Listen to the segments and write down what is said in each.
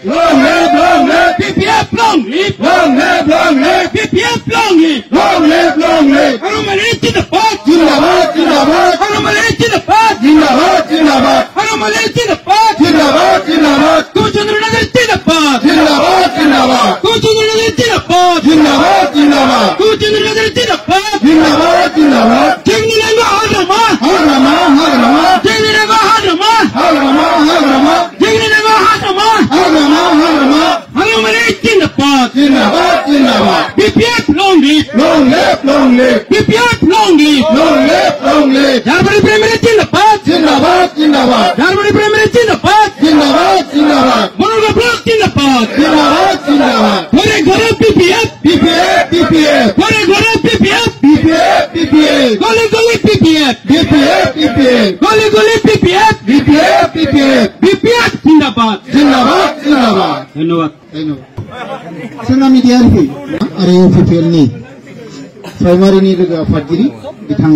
Long live, PPF, long live, PPF, long live, long live. Hanuman Jindabad, Jindabad, Jindabad, Hanuman Jindabad, Jindabad, Jindabad, Hanuman Jindabad, Jindabad, Jindabad, Kochandranagar Jindabad, Jindabad, Jindabad, Kochandranagar Jindabad, Jindabad, Jindabad, Kochandranagar Jindabad, Jindabad, Jindabad. Jindabad, Hadraman, Hadraman, Hadraman, Jindabad, Hadraman, Hadraman, Hadraman, Jindabad, Hadraman, Hadraman, Hadraman. Hanuman Jindabad, Jindabad, Jindabad. PPF, long live, Long live, PPF, long live, long live. Jarbari Primary Jindabad, Jindabad, Jindabad, Jarbari Primary Jindabad, Jindabad, Jindabad, Monoga Block Jindabad, Jindabad, Jindabad. Gore Gore PPF, PPF, PPF, Gore Gore PPF, PPF, PPF, Goli Goli PPF, PPF, PPF, Goli Goli PPF, PPF, PPF. PPF Jindabad. Jindabad, Jindabad. धन्यवाद. जोंना मिडियानि आरो इउपिपिएलनि प्राइमारिनि लोगो आफादगिरि बिथां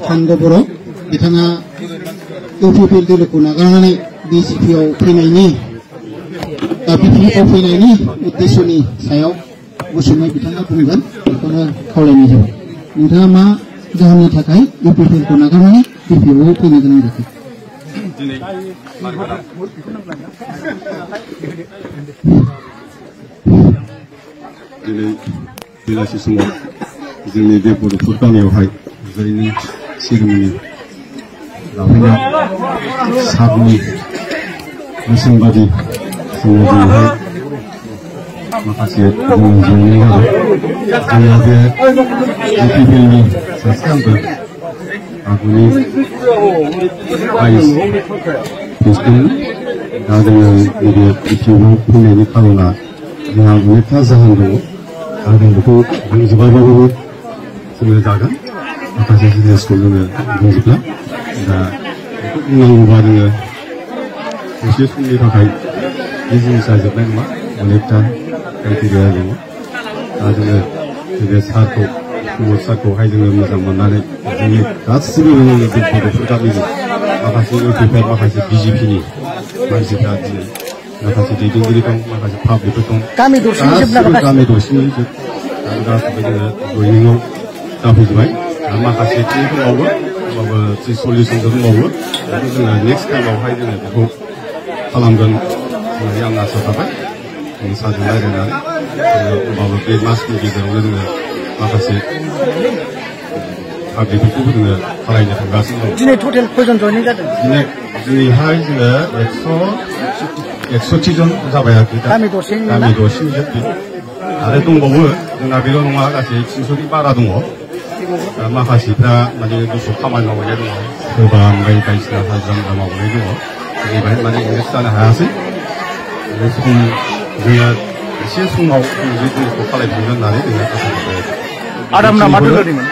चन्द्र बर' बिथाङा UPPL दोलोखौ नागारनानै बिजेपिआव फैनायनि बिपिएफआव फैनायनि उद्देश्यनि सायाव गुसुङै बिथाङा बुंगोन बेखौनो खावलायनाय जाबाय। नोंथाङा मा जाहोननि थाखाय इउपिपिएलखौ नागारनानै बिपिएफआव फैनो गोनां जाखो? दिनै बेलासि समाव जोंनि बे बड'फोर गामियावहाय जायनि सिरिमनि लाफैनायाव साबनि बोसोनबादि जोङो दिनैहाय माखासे ज'यै जाबाय। जोङो बे इउपिपिएलनि सासे आंबो आगुनि भाइस प्रेसिडेन्ट दा जोङो नैबे इउपिपिएलआव फैनायनि खार'ना जोंहा अनेकथा जाहोन दङ। दा जों बेखौ बुंजोबाबाबो जोङो जागोन माखासे जिनिसखौ जोङो बुंजोबला। दा बेखौ बुंनांगौबा जोङो दसे समनि थाखाय बे जिनिसा जोबनाय नङा, अनेकथा क्राइटेरिया दङ। दा जोङो बे सारखौ प्रमद सारखौहाय जोङो मोजां मोननानै जोंनि गासिबो जोंनि बे बड'फोर गामिनि माखासे इउपिपिएल माखासे बिजेपिनि मानसिफ्रा दिनै माखासे दैदेनगिरि दं, माखासे पाब्लिकफोर दं, गामि दरसेनि गासिबो जोङो जयनिंआव जाफैजोबबाय। माखासे दंबावो, होमबाबो 30-40 जनसो दंबावो। बेखौ जोङो नेक्स्ट टाइमावहाय जोङो बेखौ खालामगोन होननानै आं आसा थाबाय। जों सारजों रायज्लायनानै होमबाबो बे मासनि गेजेरावनो जोङो माखासे पाब्लिकफोरखौबो जोङो खालायनो थांगासिनो दं। दिनै टटेल खयजन जयनिं जादों? दिनैहाय जोङो 160 जन जाबाय आरोखि। गामि दरसेनि जोब आरो दंबावो, जोंना बेल' नङा, गासै 300नि बारा दङ। माखासेफ्रा माने दस्रा खामानि मावनाय दङ, सोरबा ओमफ्राय बायदिसिना हाजिरा मावनाय दङ। जों बेहाय माने इंलिस जानो हायासै। बे सम जोङो एसे समाव बे जिनिसखौ खालायफिनगोन होननानै जोङो आसा खालामबाय। आदामना मा दोलोनिमोन?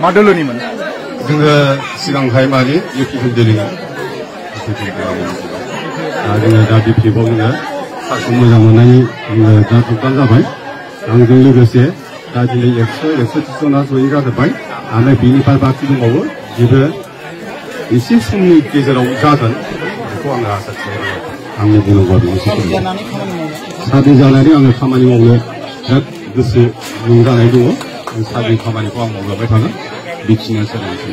मा दोलोनिमोन? जोङो सिगांहाय माने इउपिपिएल दोलोनि। जोङो दा बिपिएफआव जोङो सारखौ मोजां मोननायनि जोङो दा दुग्गान जाबाय। आंजों लोगोसे दा दिनै 130 जना जयेन जाजोब्बाय। आरो बेनिफ्राय बाखि दंबावो, बेबो एसे समनि गेजेराव जागोन बेखौ आङो आसा खालामो। आंनि बुंनांगौआ बेनोसै। साबि जानानै आङो खामानि मावनो बिराद गोसो जानाय दङ। साबि खामानिखौ आं मावलांबाय थागोन। बेखिनियानो सोलोंसै।